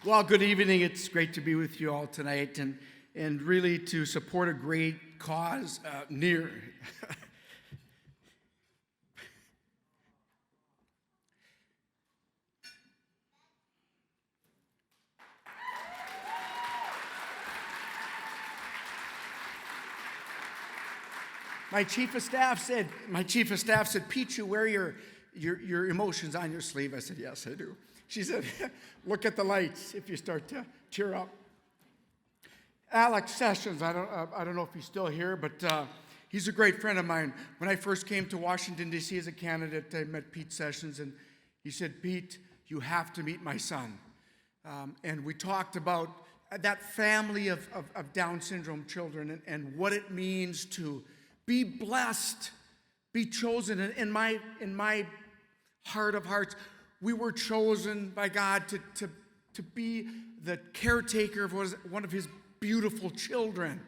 Well, good evening. It's great to be with you all tonight and really to support a great cause near. My chief of staff said, Pete, you wear your emotions on your sleeve. I said, yes, I do. She said, look at the lights if you start to tear up. Alex Sessions, I don't know if he's still here, but he's a great friend of mine. When I first came to Washington, D.C. as a candidate, I met Pete Sessions, and he said, Pete, you have to meet my son. And we talked about that family of Down syndrome children and what it means to be blessed, be chosen. In my heart of hearts, we were chosen by God to be the caretaker of one of his beautiful children.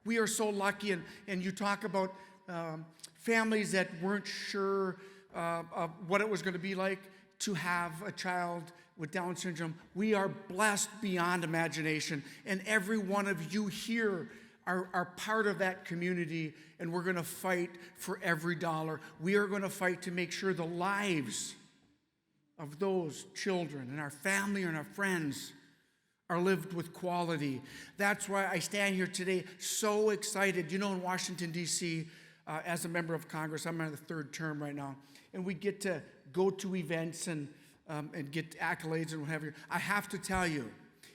We are so lucky, and you talk about families that weren't sure of what it was going to be like to have a child with Down syndrome. We are blessed beyond imagination, and every one of you here are part of that community, and we're going to fight for every dollar. We are going to fight to make sure the lives of those children and our family and our friends are lived with quality. That's why I stand here today so excited. You know, in Washington, D.C., as a member of Congress, I'm on the third term right now, and we get to go to events and get accolades and whatever. I have to tell you,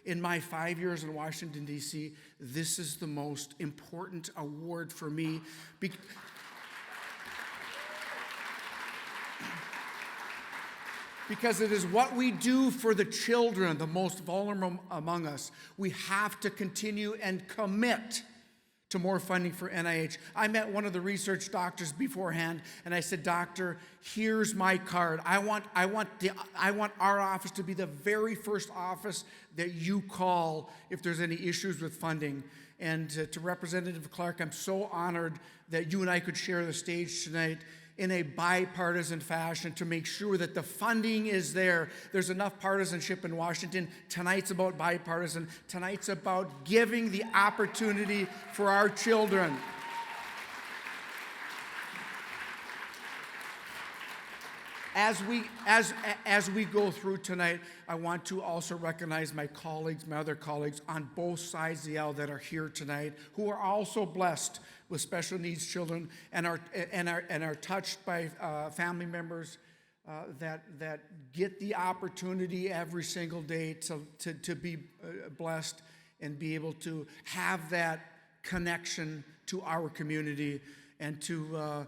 in my 5 years in Washington, D.C., this is the most important award for me. Because it is what we do for the children, the most vulnerable among us. We have to continue and commit to more funding for NIH. I met one of the research doctors beforehand, and I said, Doctor, here's my card. I want our office to be the very first office that you call if there's any issues with funding. And to Representative Clark, I'm so honored that you and I could share the stage tonight in a bipartisan fashion to make sure that the funding is there. There's enough partisanship in Washington. Tonight's about bipartisan. Tonight's about giving the opportunity for our children. As we go through tonight, I want to also recognize my other colleagues on both sides of the aisle that are here tonight, who are also blessed with special needs children and are touched by family members that get the opportunity every single day to be blessed and be able to have that connection to our community and to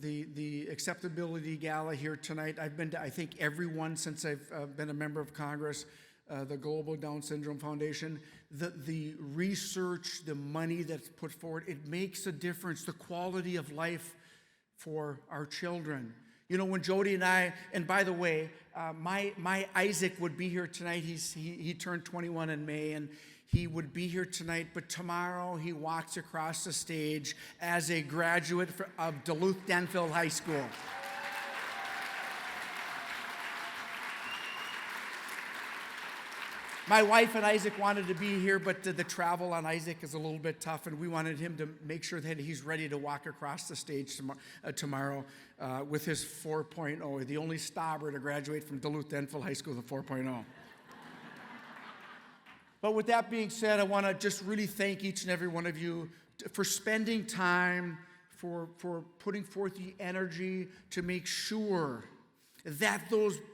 the AcceptAbility Gala here tonight. I've been to, I think, every one since I've been a member of Congress, the Global Down Syndrome Foundation. The research, the money that's put forward, it makes a difference, the quality of life for our children. You know, when Jody and I, and by the way, my Isaac would be here tonight. He turned 21 in May, and he would be here tonight, but tomorrow he walks across the stage as a graduate of Duluth-Denville High School. My wife and Isaac wanted to be here, but the travel on Isaac is a little bit tough, and we wanted him to make sure that he's ready to walk across the stage tomorrow with his 4.0, the only Stauber to graduate from Duluth-Denville High School with a 4.0. But with that being said, I want to just really thank each and every one of you for spending time, for putting forth the energy to make sure that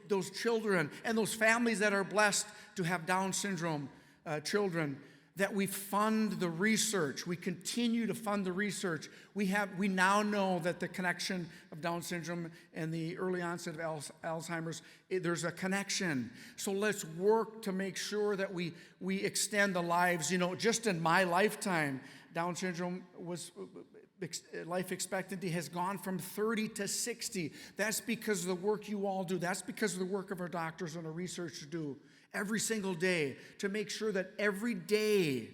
those children and those families that are blessed to have Down syndrome children, that we fund the research. We continue to fund the research. We now know that the connection of Down syndrome and the early onset of Alzheimer's, there's a connection. So let's work to make sure that we extend the lives. You know, just in my lifetime, Down syndrome life expectancy has gone from 30 to 60. That's because of the work you all do. That's because of the work of our doctors and our researchers do every single day to make sure that every day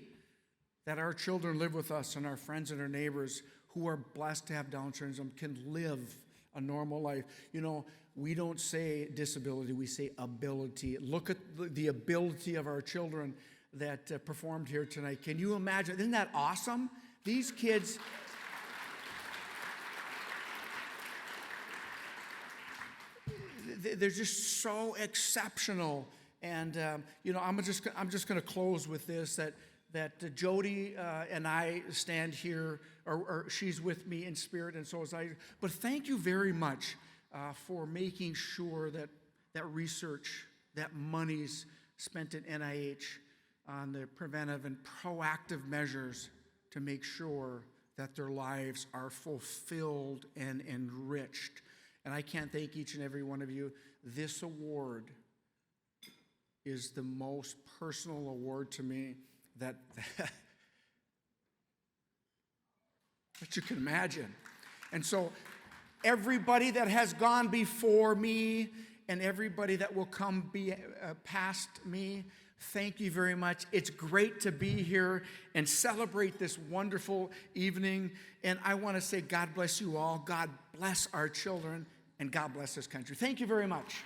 that our children live with us and our friends and our neighbors who are blessed to have Down syndrome can live a normal life. You know, we don't say disability, we say ability. Look at the ability of our children that performed here tonight. Can you imagine? Isn't that awesome? These kids, they're just so exceptional. And you know, I'm just going to close with this: that Jody and I stand here, or she's with me in spirit, and so is I. But thank you very much for making sure that research, that money's spent at NIH on the preventive and proactive measures to make sure that their lives are fulfilled and enriched. And I can't thank each and every one of you. This award is the most personal award to me that you can imagine. And so everybody that has gone before me and everybody that will come past me, thank you very much. It's great to be here and celebrate this wonderful evening. And I want to say God bless you all. God bless our children. And God bless this country. Thank you very much.